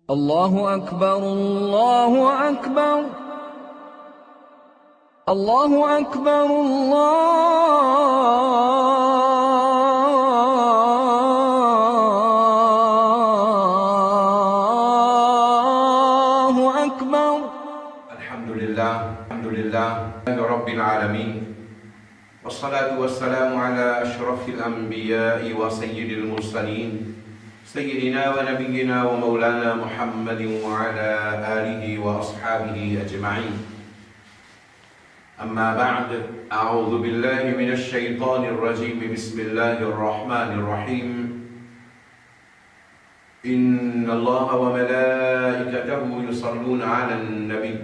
الله أكبر الله أكبر الله أكبر الله أكبر. الحمد لله رب العالمين، والصلاة والسلام على أشرف الأنبياء وسيد المرسلين سيدنا ونبينا ومولانا محمد وعلى آله وأصحابه أجمعين. أما بعد، أعوذ بالله من الشيطان الرجيم. بسم الله الرحمن الرحيم. إن الله وملائكته يصلون على النبي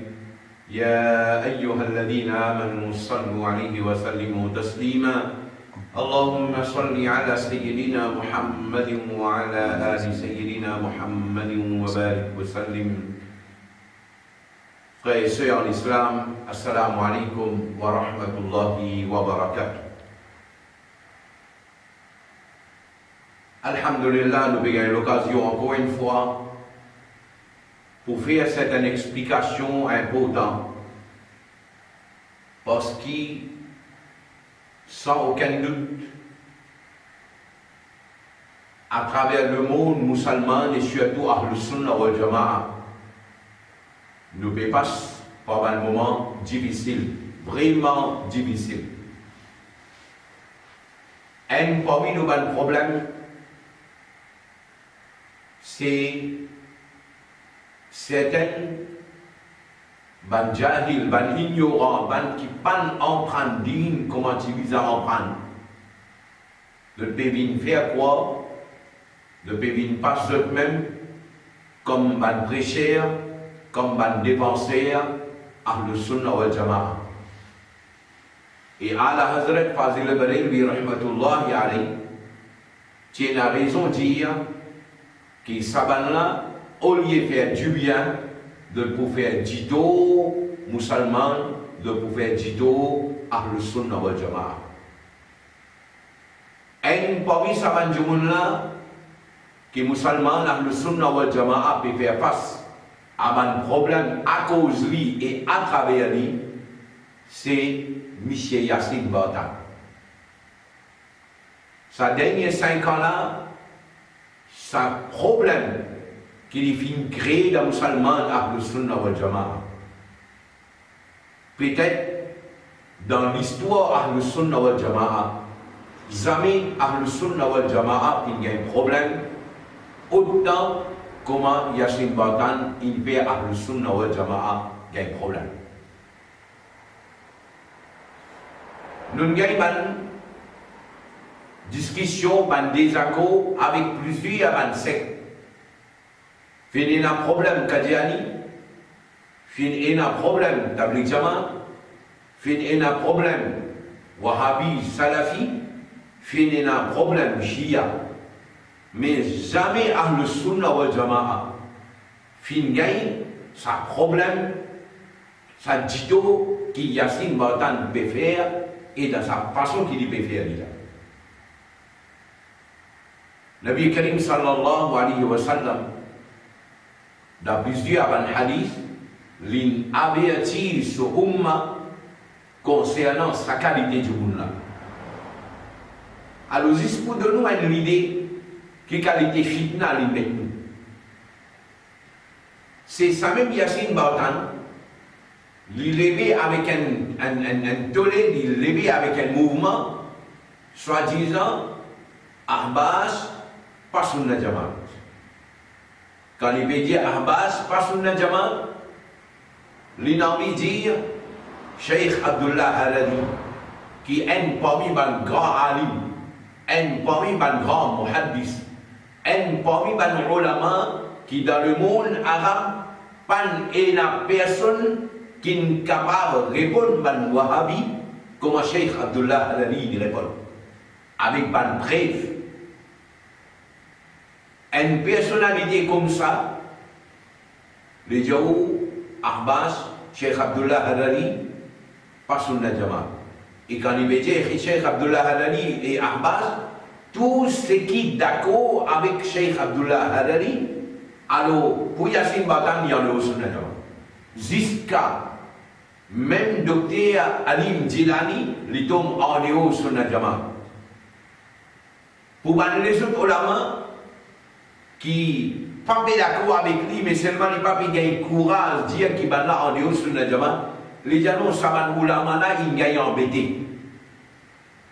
يا أيها الذين آمنوا صلوا عليه وسلموا تسليما. اللهم صل على سيدنا محمد وعلى آل سيدنا محمد وبارك وسلم. Frères et sœurs en islam, assalamu alaikum wa rahmatullahi wa barakatuh. Alhamdulillah, nous avons l'occasion encore une fois pour faire cette explication importante, parce que sans aucun doute, à travers le monde musulman et surtout Ahlus Sunnah wal Jama'a, nous dépassons par un moment difficile, vraiment difficile. Un parmi nos problèmes, c'est certains ban jahil, ban ignorant, ban qui pan empruntent din comment tu vis à emprunter. De pévin faire quoi? De pévin pas eux-mêmes comme ban prêcheur, comme ban dépenseur, Ahlus Sunnah wal Jama'a. Et Ala Hazrat Fazil al-Bareilly rahmatullahi alayhi tient la raison de dire que Saban-là, au lieu de faire du bien, de pouvoir faire du dos musulman, de pouvoir faire du dos Ahlus Sunnah wal Jama'a. Un parmi Saban Jumunla, qui musulman Ahlus Sunnah wal Jama'a peut faire face à un problème à cause de lui et à travers lui, c'est M. Yassine Bartan. Ces derniers 5 ans-là, c'est un problème qu'il finit créer dans le musulman Ahlus Sunnah wal Jama'a. Peut-être dans l'histoire Ahlus Sunnah wal Jama'a, jamais Ahlus Sunnah wal Jama'a il y a un problème autant comment Yassine Bartan il fait Ahlus Sunnah wal Jama'a il y a un problème. Nous avons une discussion, un désaccord avec plusieurs sectes. Fin un problème Qadiani, fin un problème Tabligh Jamaat, fin un problème Wahhabi Salafi, fin un problème Shia. Mais jamais Ahlus Sunnah wal Jama'a fin gagne sa problème, sa dito qui Yassine Bartan peut faire et dans sa façon qu'il peut faire. Nabi Karim sallallahu alayhi wa sallam dans plusieurs hadiths, l'in avertit ce umma concernant sa qualité du monde. Alors, juste pour donner une idée, qui qualité fitna l'in nous. C'est ça même Yassine Bartan, il levé avec un tollé, il levé avec un mouvement, soi-disant, Ahbas, pas Sunnah Jamaat. Quand il veut dire Ahbas, pas Sunnah Jamaat, il a envie de dire Cheikh Abdullah Haladi, qui est parmi les grands alim, un parmi les grands muhaddis, un parmi les ulama qui dans le monde arabe, pas une personne qui est capable de répondre à Wahhabi comme Cheikh Abdullah Haladi répond, avec une preuve. Une personnalité comme ça, les Djaou, Ahbas, Cheikh Abdullah Halali, pas Sunnah Jamaat. Et quand il veut dire Cheikh Abdullah Halali et Ahbas, tout ce qui est d'accord avec Cheikh Abdullah Halali, Alors, pour Yassine Batan, il y en a au Sunnah. Jusqu'à même docteur Alim Jilani, il tombe en haut au Sunnah Jama. Pour les autres ulama qui pas d'accord avec lui, mais seulement il pas gagné courage de dire qu'il va là en haut Sunnah Jama, les gens saman ulama là, ils gagnent embêté.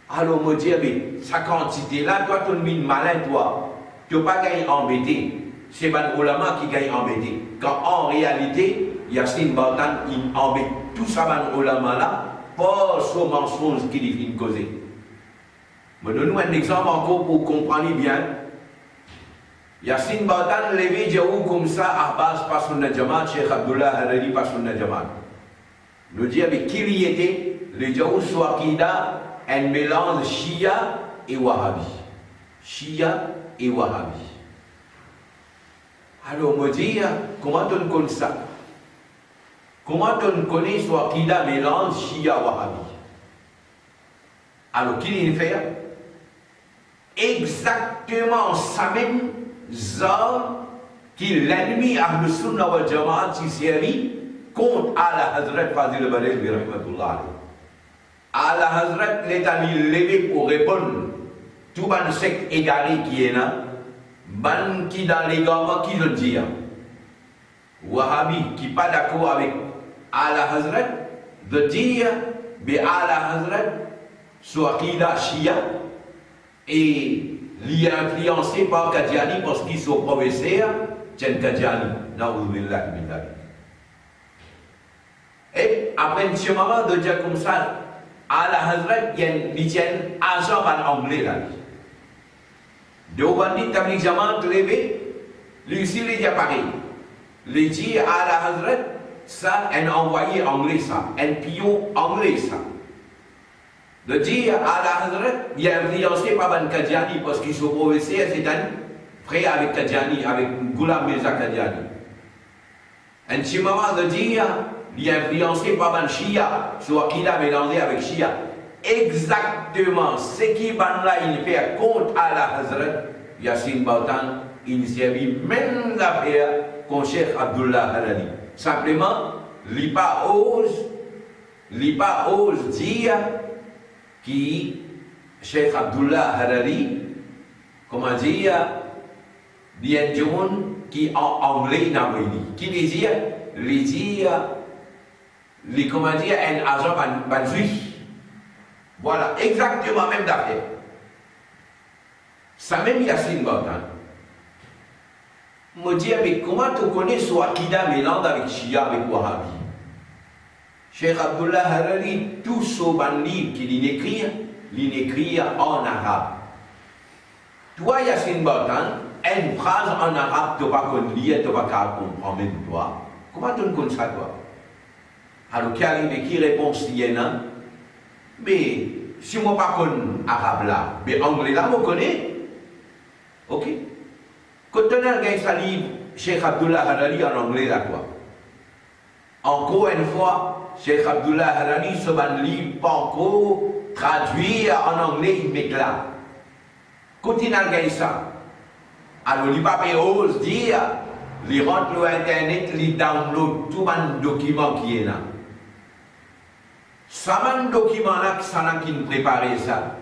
Alors, moi, je dis, sa quantité là, toi, tu es malin, toi. Tu n'as pas gagné embêté. C'est les ulama qui gagnent embêté. Quand en réalité, Yassine Batan, il embête tout ça, les ulama là, pour ce mensonge qu'il vient causer. Je donne un exemple encore pour comprendre bien. Yassine Batan, levé Djaou comme ça, Abbas par son Nadjamat, Cheikh Abdullah Harari par son Nadjamat. Nous dit avec qui il était, le Djaou soit Akida, un mélange Shia et Wahhabi. Shia et Wahhabi. Alors, on me dit, comment on connaît ça? Comment on connaît soit Akida mélange Shia et Wahhabi? Alors, qui il fait? Exactement ça même, ça, qui l'ennemi Ahl Sunnah wal Jama'at qui servi contre Ala Hazrat Fazil Balil bi rahmatullah. Ala Hazrat l'état levé pour répondre tout ban secte égaré qui est là, ban qui dans les gamins qui le dit, Wahhabi qui pas d'accord avec Ala Hazrat, de dire, mais Ala Hazrat soit Akida Shia et l'y a influencé par Qadiani parce qu'ils sont professeurs, tiens Qadiani, na'udzubillah min dhalik. Et après ce moment de dire comme ça, Ala Hazrat, ils tiennent agent en anglais là. Deobandi Tabligh Jamaat levé, lui aussi il dit pareil. Il dit Ala Hazrat, ça, un envoyé anglais ça, un pion anglais ça. De dire Ala Hazrat, il est influencé par Ban Qadiani parce qu'ils sont professeurs, c'est un frère avec Qadiani, avec Ghulam Mirza Qadiani. Un petit moment de dire, il est influencé par Ban Shia, soit qu'il a mélangé avec Shia. Exactement ce qui Ban là il fait contre Ala Hazrat, Yassine Batan, il servit même l'affaire qu'on Cheikh Abdullah Harari. Simplement, il pas ose dire qui Cheikh Abdullah Harari, comment dire, bien qui en anglais n'a pas dit, qui les dire, comment dire, un agent ban juif. Voilà, exactement même d'affaire. Ça même Yassine Batan. Me dit, mais comment tu connais soit Akida mélange avec Shia, avec Wahhabi? Cheikh Abdullah Harari, tout ce livre qu'il écrit en arabe. Toi, Yassine Batan, une phrase en arabe, tu vas lire, tu vas comprendre même toi. Comment tu connais ça, toi? Alors, qui arrive et qui répond si y en a? Mais, si moi pas connais arabe là, mais anglais là, je connais. Ok? Quand on a un livre, Cheikh Abdullah Harari en anglais là, quoi? Encore une fois, Cheikh Abdullah Harari, ce livre pas encore traduit en anglais, il m'éclate. Quand il a ça, alors il pas ose dire, il rentre sur Internet, il download tout le document qui est là. Ça man document là, qui nous préparait ça.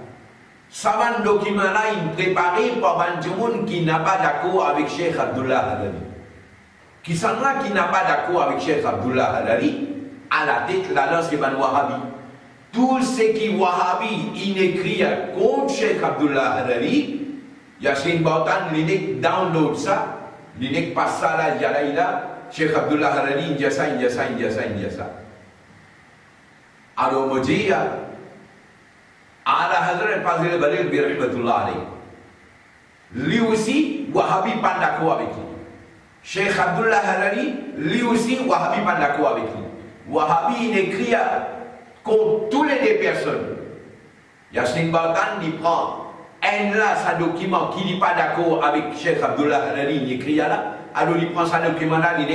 Ça man document là, il préparé par un monde qui n'a pas d'accord avec Cheikh Abdullah Harari. Qui sont là qui n'a pas d'accord avec Cheikh Abdullah Harari, à la tête là, c'est Ban Wahhabi. Tout ce qui Wahhabi, il écrit contre Cheikh Abdullah Harari, Yassine Batan, il n'est download ça, il n'est pas ça là, il y a là, Cheikh Abdullah Harari, il dit ça. Alors, on dit, Ala Hazrat Fazil Balil bi rahmatullah alayhi. Lui aussi, Wahhabi pas d'accord avec lui. Cheikh Abdullah Harari, lui aussi, Wahhabi pas d'accord avec lui. Wahhabi, il écrit contre toutes les deux personnes. Yassine Batan, il prend un là, sa document qui n'est pas d'accord avec Cheikh Abdullah Harari, il écrit là. Alors, il prend sa document là, il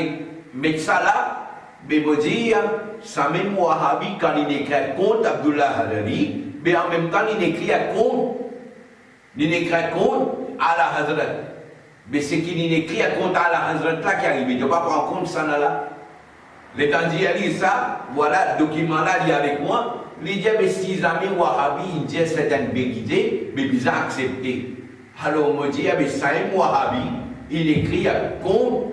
met ça là. Mais vous dire, ça même Wahhabi, quand il écrit contre Abdullah Harari, mais en même temps, il écrit contre Ala Hazrat. Mais c'est qu'il est écrit à compte à la Hazrat là qui arrive. Il ne pas prendre compte ça là. Les temps d'y aller ça, voilà, le document là, il est avec moi. Il dit, mais si les amis Wahhabi, ils disent certaines vérités, mais ils ont accepté. Alors, on me dit, mais ça est Wahhabi, il écrit à compte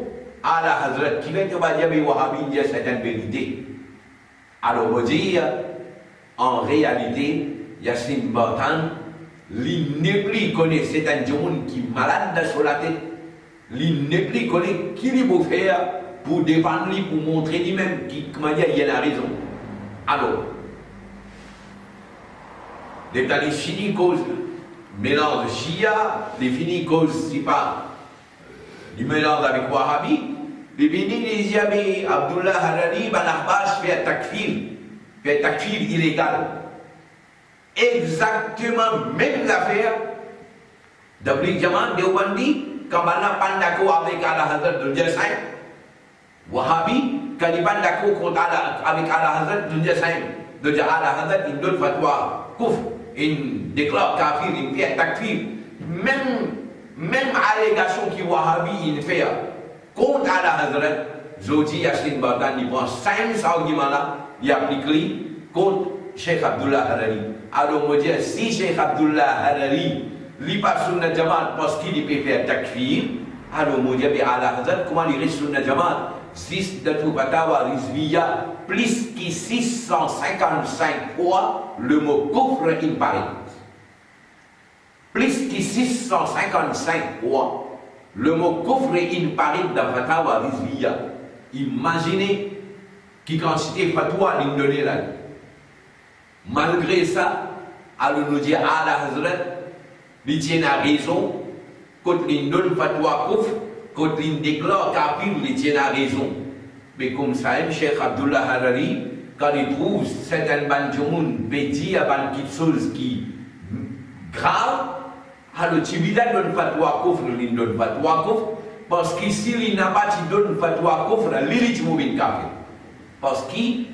à la Hazrat qui vient de dire, mais Wahhabi, ils disent certaines vérités. Alors, on me dit, en réalité, Yassine Bartan, il n'est plus connaît certains gens qui sont malades sur la tête. Il n'est plus connaît qui il faut faire pour défendre lui, pour montrer lui-même comment dire, il a la raison. Alors, les talibs finis cause mélange Shia, les finis cause, c'est pas du mélange avec Wahhabi, les finis les disent, mais Abdullah Harari, Ben Abbas fait un takfir illégal. Exactement même l'affaire d'Abli Jaman Deobandi, quand on a pas d'accord avec Al-Hazrat de Jassaïm, Wahhabi, quand il pas d'accord avec Al-Hazrat de Jassaïm, de dire Al-Hazrat, il donne fatwa, kouf, il déclare kafir, il fait takfir. Même allégation qui Wahhabi il fait contre Al-Hazrat, Zodi Yassine Bartan, il prend 5 arguments là, il applique contre Cheikh Abdullah Harari. Alors, on me dit, si Cheikh Abdullah Harari lit pas Sunnah Jamaat parce qu'il peut faire takfir, alors on me dit, mais Al-Hazrat, comment il reste Sunnah Jamaat? 6 de tout Fatawa Rizviya, plus que 655 fois le mot kufr in Paris. Plus que 655 fois le mot kufr in Paris dans Fatawa Rizviya. Imaginez qui quantité fatwa il donne là. Malgré ça, alors nous dit à la Hazrat, il tient à raison, quand il donne fatwa kufr, quand il déclare kafir, il tient à raison. Mais comme ça, Cheikh Abdullah Harari, quand il trouve certaines banjoun, bédi à quelque chose qui grave, alors il donne fatwa kufr, il donne fatwa kufr, parce que s'il n'a pas donné fatwa kufr, il est mobile kafir. Parce qu'il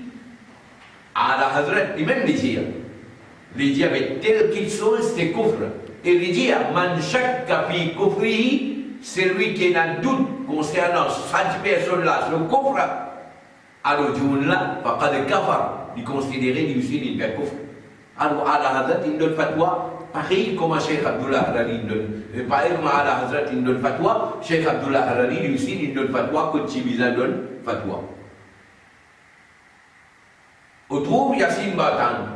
à la Hazrat, il même les dit avec telle quelque chose, c'est kufr. Et il dit, man shakka fi kufrihi, c'est lui qui a un doute concernant cette personne-là, le kufr. Alors, Djoun-là, faqad kafar, il considérait lui aussi il fait kufr. Alors, à la Hazrat, il donne fatwa, pareil comme à Cheikh Abdullah Harari donne. Pareil comme à la Hazrat, il donne fatwa, Cheikh Abdullah Harari lui aussi, il donne fatwa, quand Chibiza donne fatwa. On trouve Yassine Bartan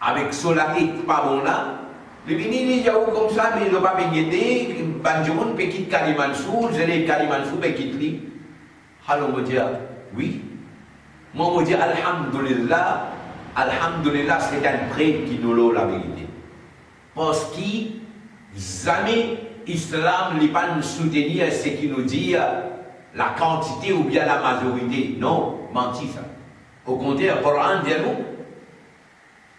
avec Solari pas bon là, les bénis les comme ça, mais il ne va pas guetter, Banjoun, Pekit Kalimansour, Zélé Kalimansour, Pekit Li. Alors on me dit, oui. Moi on me dit, Alhamdulillah, c'est un prêtre qui nous l'a la vérité. Parce que jamais l'islam n'est pas nous soutenir ce qui nous dit la quantité ou bien la majorité. Non, menti ça. Au contraire, le Coran dit nous,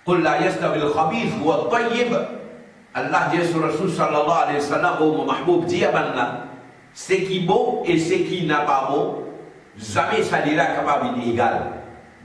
قل لا يستوي الخبيث والطيب. Allah dit sur Rasul sallallahu alayhi wa sallam, au mahboub dit ce qui est beau et ce qui n'est pas beau, jamais ça n'est pas capable d'égal.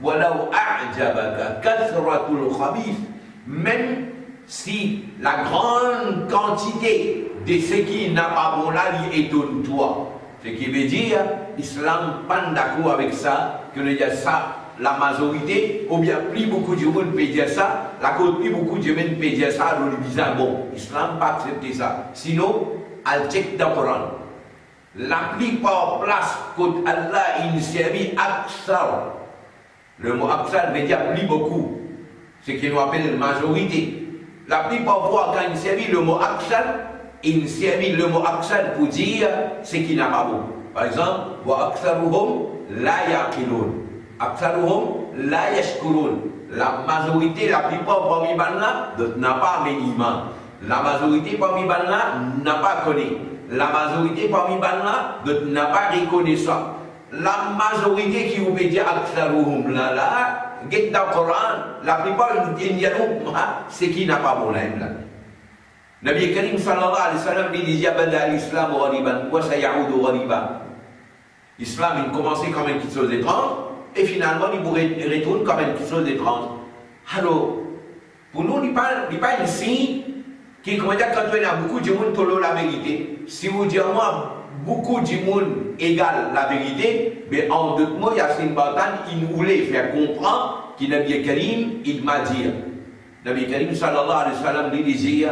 Walau a'jabaka kathratul khabith, même si la grande quantité de ce qui n'est pas bon là lui étonne toi. Ce qui veut dire, l'islam n'est pas d'accord avec ça, que le dire ça. La majorité, ou bien plus beaucoup de gens peuvent dire ça, la cause plus beaucoup de gens peuvent dire ça, alors ils disent bon, l'islam n'a pas accepté ça. Sinon, al check dans le Coran. La plupart place que Allah il servi aksar. Le mot aksar veut dire plus beaucoup. Ce qui nous appelle majorité. La plupart fois quand il servi le mot aksar, il servi le mot aksar pour dire ce qui n'a pas bon. Par exemple, wa aksaruhum la yaqilun. Aksaruhum la yashkurun. La majorité, la plupart parmi les gens n'a pas iman. La majorité parmi les gens n'a pas connu. La majorité parmi les gens n'a pas reconnaissant. La majorité qui vous peut dire Aksaruhum là, get dans le Coran, la plupart ils disent c'est qui n'a pas bon là. Nabi Karim sallallahu alayhi wa sallam dit Bada l'islam ghariban wa sayaudu ghariban. L'islam il commençait comme une chose étrange. Et finalement, il retourne comme une chose étrange. Alors, pour nous, il n'y a pas un signe qui, comment dire, quand on a beaucoup de gens qui ont la vérité, si vous dites moi, beaucoup de monde égale la vérité, mais en d'autres mots, Yassine Batan, il voulait faire comprendre que Nabi Karim, il m'a dit, Nabi Karim sallallahu alayhi wa sallam, il disait,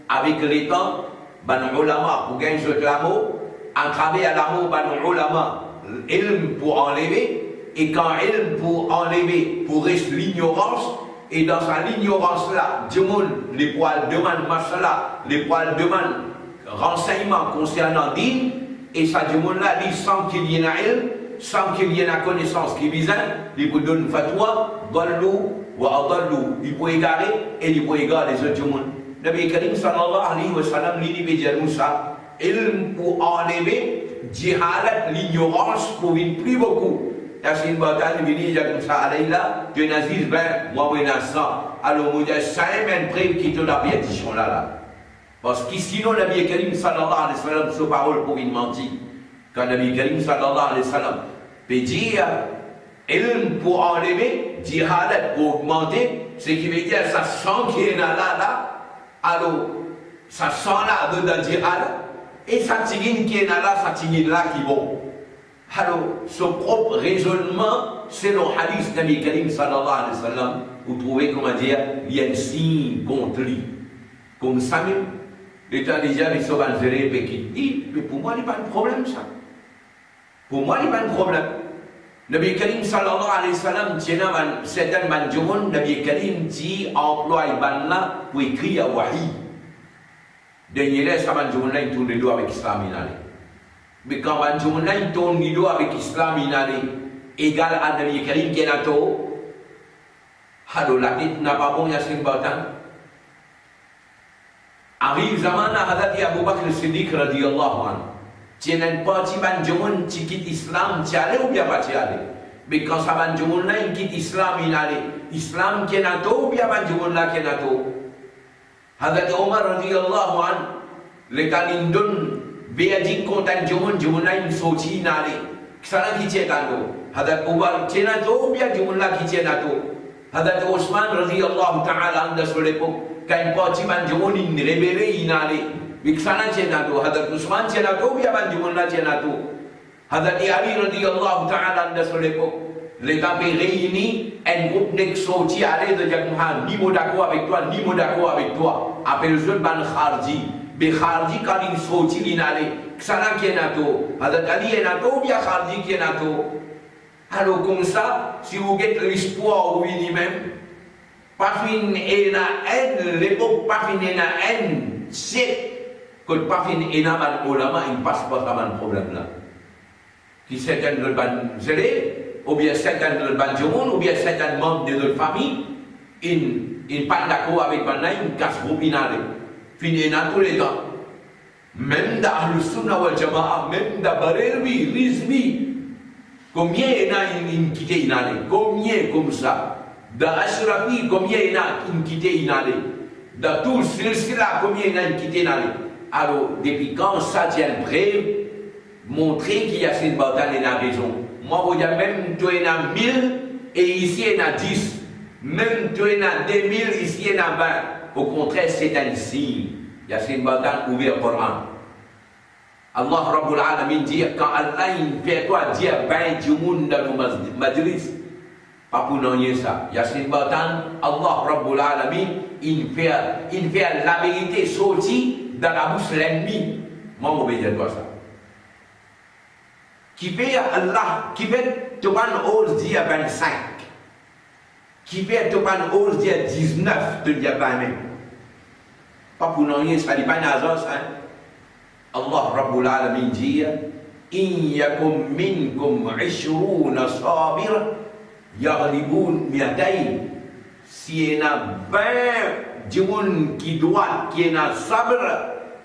avec les temps, ban ulama, pour gagner ce l'amour, à travers l'amour, ban ulama, ilm pour enlever, et quand ilm pour enlever, pour rester l'ignorance, et dans sa ignorance-là, du monde, les poils demandent masala, les poils demandent renseignements concernant din, et ça du monde-là, dit sans qu'il y ait un ilm, sans qu'il y ait une connaissance qui vise, il peut donner une fatwa, dallu wa adallu, il peut égarer, et il peut égarer les autres du monde. Nabi Karim sallallahu alayhi wa sallam, il dit à Moussa, ilm pour enlever, jihalat, l'ignorance pour vivre plus beaucoup. Yassine Batan, il dit comme ça, alayla, tu n'aziz ben, moi, moi, ça. Alors, moi, j'ai 5 preuves qui te la bénédiction là. Parce que sinon, Nabi Karim sallallahu alayhi wa sallam, sa parole pour une mentir. Quand Nabi Karim sallallahu alayhi wa sallam peut dire, ilm pour enlever, jihadat pour augmenter, ce qui veut dire, ça sent qu'il y en a là, alors, ça sent là dedans jihad, et ça tigine qui est là, ça tigine là qui vont. Alors, son propre raisonnement, c'est le hadith de Nabi Karim sallallahu alayhi wa sallam, vous trouvez, comment dire, il y a un signe contre lui. Comme ça même, l'État déjà, les sauvages qui dit, mais pour moi, il n'y a pas de problème, ça. Pour moi, il n'y a pas de problème. Nabi Karim sallallahu alayhi wa sallam, certains manjoumoun, Nabi Karim dit, emploie ban là pour écrire à wahi. Dernier là, ça manjoumoun là, il tourne les doigts avec l'islam, il allait. Mais quand manjoumoun là, il tourne les doigts avec l'islam, il allait, égal à Nabi Karim qui est là, alors la tête n'a pas bon, Yassine Batan. Arrive zaman à Hadati Abu Bakr Siddiq radiyallahu anhu. Tiens une partie banjoumoun qui quitte l'islam, tu allais ou bien pas tu allais. Mais quand ça banjoumoun là, il quitte l'islam, il allait. Islam qui est là, ou bien banjoumoun là qui est là. Hadati Omar radiyallahu anhu, le kalindun, béadi kontan joumoun là, il sorti, il allait. Qu'est-ce qui tient là? Hadati Omar, tu es là, ou bien joumoun là qui tient là. Hadati Osman radiyallahu ta'ala anhu sur l'époque. Quand une partie banjoumoun, il rébellé, il allait. Miksana cienato, hadat Usman cienato, biya banjumuna cienato. Hadat Ali radiyallahu ta'ala anda sur l'époque. Les campés réunis, un groupe n'est sorti à l'aide de Jacques ni mot d'accord avec toi, ni mot d'accord avec toi. Appelle je ban Kharji. Mais Kharji, quand il sorti, il allait. Ksana cienato, hadat Ali cienato, biya Kharji cienato. Alors comme ça, si vous avez l'espoir, oui, même, pas fin et na haine, l'époque pas fin et na haine, c'est que pas fin et na man ulama, il passe pas à un problème là. Qui certains de ban zélé, ou bien certains de ban jomon, ou bien certains membres de notre famille, ils pas d'accord avec Banna, ils cassent groupe inale. Fini na tous les temps. Même dans Ahlus Sunnah wal Jama'a, même dans Barelbi, Rizmi, combien il y en a qui quitté inale? Combien comme ça? Dans Ashrafi, combien il y en a qui quitté inale? Dans tout Silsila, combien il y en a qui quitté inale? Alors, depuis quand ça tient prêt, montrer qu'il y a cette bataille, il a raison. Moi, vous dites même, tu en as 1000 et ici il y en a 10. Même tu en as 2000, ici il y en a 20. Au contraire, c'est un signe. Il y a cette bataille ouverte au Coran. Allah Rabbul Alamin dit, quand Allah il fait toi dire ben du monde dans le majlis, pas pour non ça. Il y a cette bataille, Allah Rabbul Alamin, il fait la vérité sortir dans la bouche de l'ennemi. Moi, je vais dire toi ça. Qui fait Allah, qui fait Toban 11 dire 25, qui fait Toban 11 dire 19, de dire 20 même. Pas pour non ça, il n'y a pas d'agence, hein. Allah Rabbul Alamin dit, in yakum minkum 20 sabir, yaghliboun mi'atayn. Si il y a 20 du monde qui doit, qui est en sabre,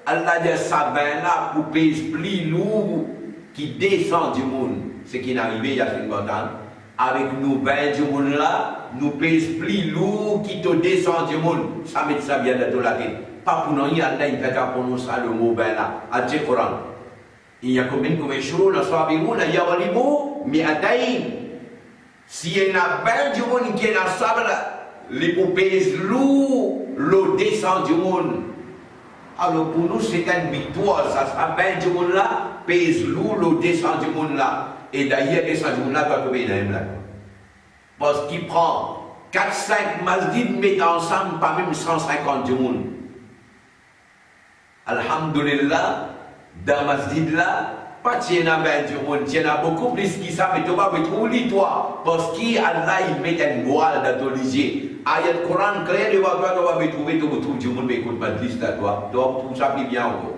Allah dit ça 20 là pour payer plus lourd qui descend du monde. Ce qui est arrivé il y a une bataille. Avec nous 20 du monde là, nous pèse plus lourd qui te descend du monde. Ça met ça bien de la tête. Pas pour nous, il y a une fête à prononcer le mot ben là, à le Coran. Il y a combien de choses, nous sommes il y a un mot, mais à taille. S'il y a 20 du monde qui est dans sabre, les poupées lourd, l'eau descend du monde. Alors pour nous, c'est une victoire. Ça sera bien du monde là, pèse lourd, le descend du monde là. Et d'ailleurs, descend du monde là, doit trouver dans là. Parce qu'il prend 4-5 masjids, met ensemble, pas même 150 du monde. Alhamdulillah, dans masjid là, pas tiens à bien du monde, tiens à beaucoup plus qui savent, mais tu vas trouver toi. Parce qu'Allah, il met une voile dans ton lycée. Ayat Quran clair, tu vas trouver du monde, mais écoute, pas de liste à toi. Tu vas trouver ça bien encore.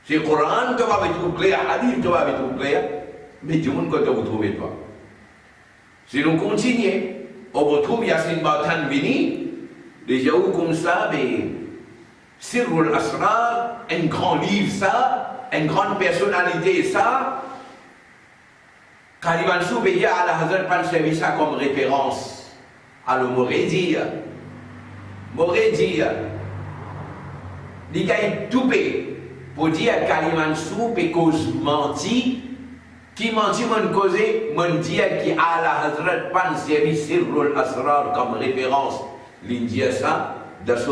C'est Quran, tu vas trouver clair, Hadith, tu vas trouver clair, mais du monde que tu vas trouver toi. Si nous continuons, on retrouve Yassine Batan Vini, déjà où comme ça, mais Sirrul Asrar, un grand livre ça, une grande personnalité ça, Kaliman Soubeya à la Hazard pas servi ça comme référence. Alors m'aurait dit, les gars ils toupé pour dire Kaliman Soub et cause menti, qui menti mon causé, mon dit qui à la Hazrat pas servi Sirrul Asrar comme référence. L'India ça, de ce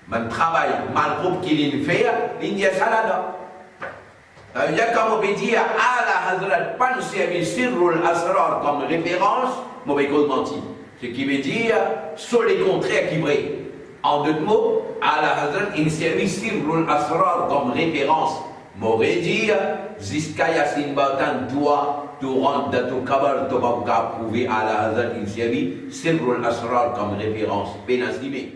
mon travail, mal groupe qu'il fait, l'India ça là-dedans. Il y a comme on peut dire à la Hazrat pas servi Sirrul Asrar comme référence, mauvais cause menti. Ce qui veut dire, sur les contraires qui brillent. En deux mots, à la Hazrat, il servi Sirrul Asrar comme référence. M'aurait dit, Ziska Yassine Batan, toi, tu rentres dans ton cabal, tu vas prouver à la Hazrat, il servi Sirrul Asrar comme référence. Bien estimé.